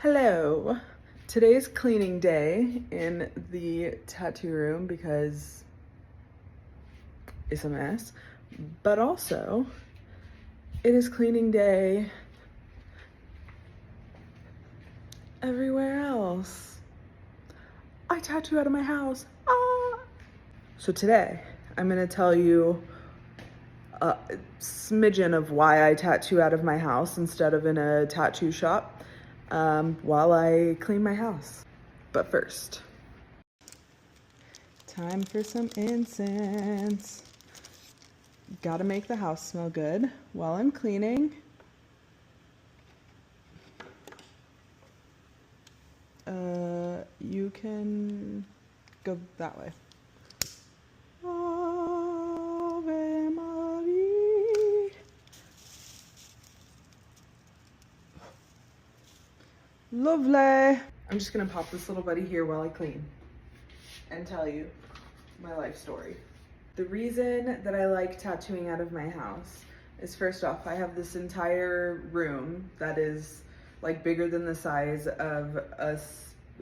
Hello. Today's cleaning day in the tattoo room because it's a mess, but also it is cleaning day everywhere else. I tattoo out of my house. Ah! So today I'm gonna tell you a smidgen of why I tattoo out of my house instead of in a tattoo shop. While I clean my house. But first, time for some incense. Gotta make the house smell good while I'm cleaning. You can go that way. Ave Maria. Lovely. I'm just gonna pop this little buddy here while I clean and tell you my life story. The reason that I like tattooing out of my house is, first off, I have this entire room that is like bigger than the size of a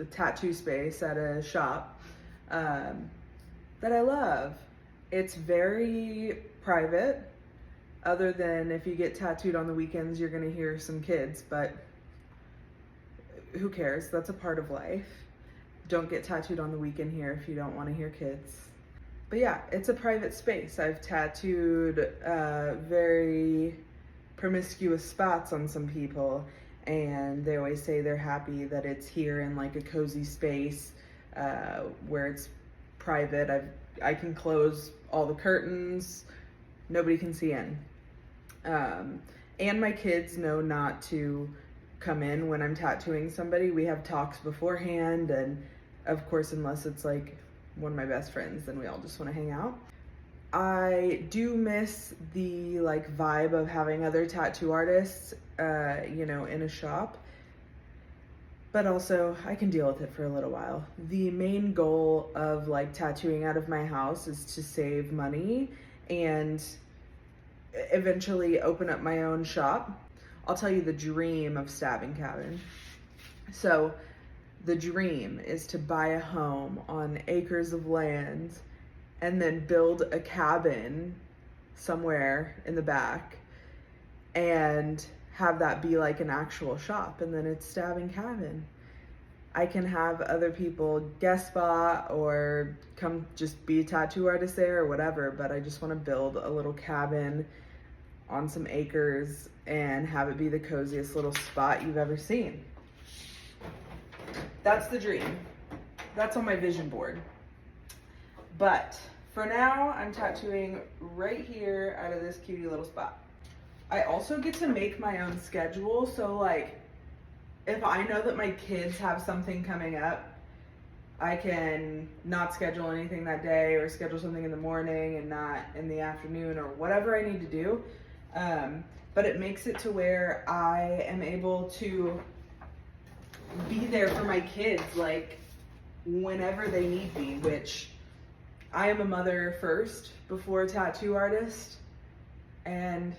tattoo space at a shop that I love. It's very private, other than if you get tattooed on the weekends, you're gonna hear some kids, but who cares? That's a part of life. Don't get tattooed on the weekend here if you don't want to hear kids. But yeah, it's a private space. I've tattooed very promiscuous spots on some people, and they always say they're happy that it's here in like a cozy space where it's private. I can close all the curtains, nobody can see in. And my kids know not to come in when I'm tattooing somebody. We have talks beforehand, and of course, unless it's like one of my best friends, then we all just want to hang out. I do miss the like vibe of having other tattoo artists, in a shop, but also I can deal with it for a little while. The main goal of like tattooing out of my house is to save money and eventually open up my own shop. I'll tell you the dream of Stabbing Cabin. So the dream is to buy a home on acres of land and then build a cabin somewhere in the back and have that be like an actual shop, and then it's Stabbing Cabin. I can have other people guest spot or come just be a tattoo artist there or whatever, but I just want to build a little cabin on some acres and have it be the coziest little spot you've ever seen. That's the dream. That's on my vision board. But for now, I'm tattooing right here out of this cutie little spot. I also get to make my own schedule. So like, if I know that my kids have something coming up, I can not schedule anything that day, or schedule something in the morning and not in the afternoon, or whatever I need to do. But it makes it to where I am able to be there for my kids, like whenever they need me, which I am a mother first before a tattoo artist, and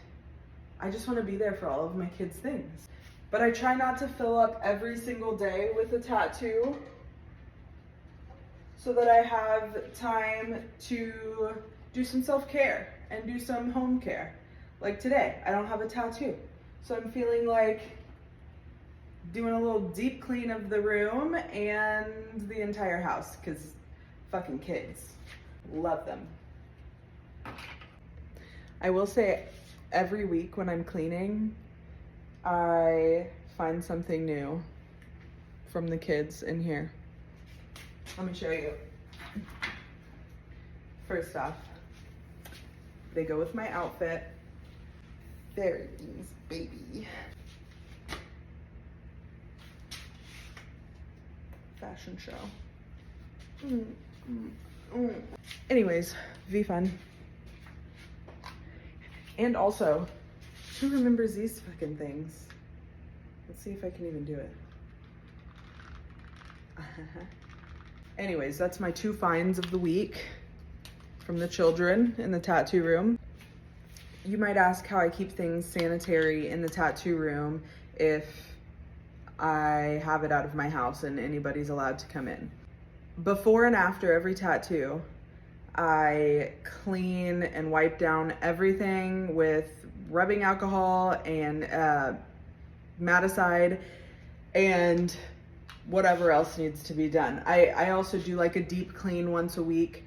I just want to be there for all of my kids' things. But I try not to fill up every single day with a tattoo so that I have time to do some self-care and do some home care. Like today, I don't have a tattoo, so I'm feeling like doing a little deep clean of the room and the entire house, because fucking kids, love them. I will say every week when I'm cleaning, I find something new from the kids in here. Let me show you. First off, they go with my outfit. There it is, baby. Fashion show. Anyways, V-Fun. And also, who remembers these fucking things? Let's see if I can even do it. Anyways, that's my 2 finds of the week from the children in the tattoo room. You might ask how I keep things sanitary in the tattoo room if I have it out of my house and anybody's allowed to come in. Before and after every tattoo, I clean and wipe down everything with rubbing alcohol and maticide and whatever else needs to be done. I also do like a deep clean once a week.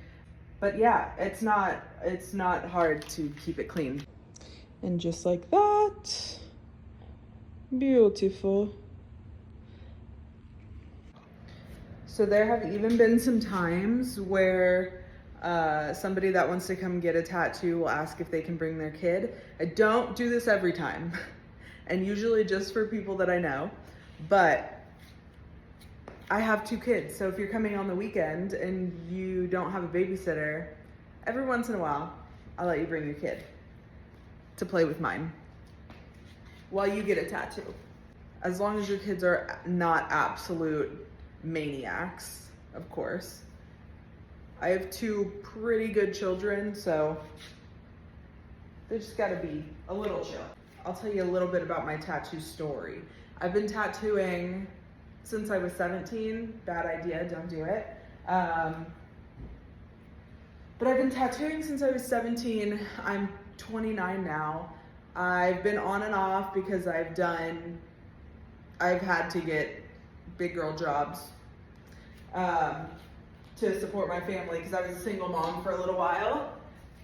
But yeah, it's not hard to keep it clean. And just like that, beautiful. So there have even been some times where somebody that wants to come get a tattoo will ask if they can bring their kid. I don't do this every time, and usually just for people that I know, but I have 2 kids, so if you're coming on the weekend and you don't have a babysitter, every once in a while, I'll let you bring your kid to play with mine while you get a tattoo. As long as your kids are not absolute maniacs, of course. I have 2 pretty good children, so they just gotta be a little chill. I'll tell you a little bit about my tattoo story. I've been tattooing since I was 17. Bad idea, don't do it. But I've been tattooing since I was 17. I'm 29 now. I've been on and off because I've had to get big girl jobs to support my family because I was a single mom for a little while.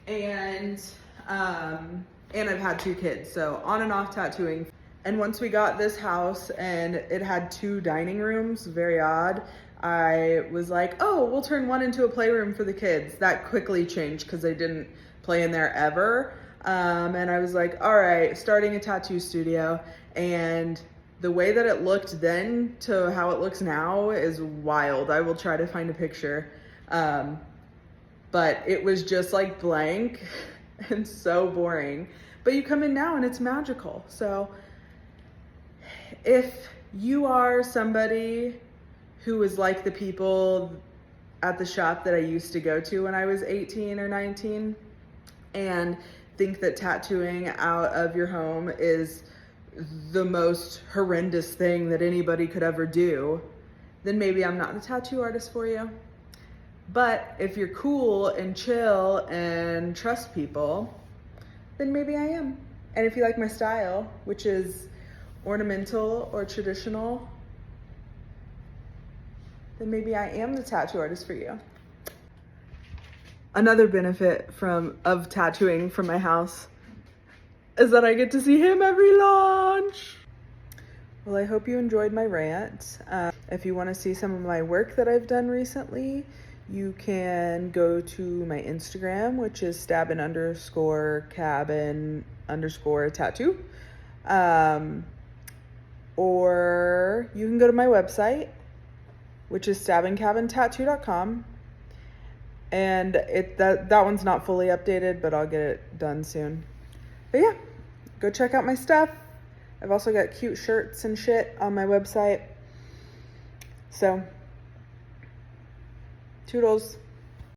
And I've had 2 kids, so on and off tattooing. And once we got this house and it had 2 dining rooms, very odd, I was like, oh, we'll turn one into a playroom for the kids. That quickly changed because they didn't play in there ever. And I was like, all right, starting a tattoo studio. And the way that it looked then to how it looks now is wild. I will try to find a picture. But it was just like blank and so boring. But you come in now and it's magical. So if you are somebody who is like the people at the shop that I used to go to when I was 18 or 19 and think that tattooing out of your home is the most horrendous thing that anybody could ever do, then maybe I'm not the tattoo artist for you. But if you're cool and chill and trust people, then maybe I am. And if you like my style, which is ornamental or traditional, then maybe I am the tattoo artist for you. Another benefit of tattooing from my house is that I get to see him every lunch. Well, I hope you enjoyed my rant. If you want to see some of my work that I've done recently, you can go to my Instagram, which is stabbin_cabin_tattoo. Or you can go to my website, which is stabbingcabintattoo.com. And that one's not fully updated, but I'll get it done soon. But yeah, go check out my stuff. I've also got cute shirts and shit on my website. So, toodles.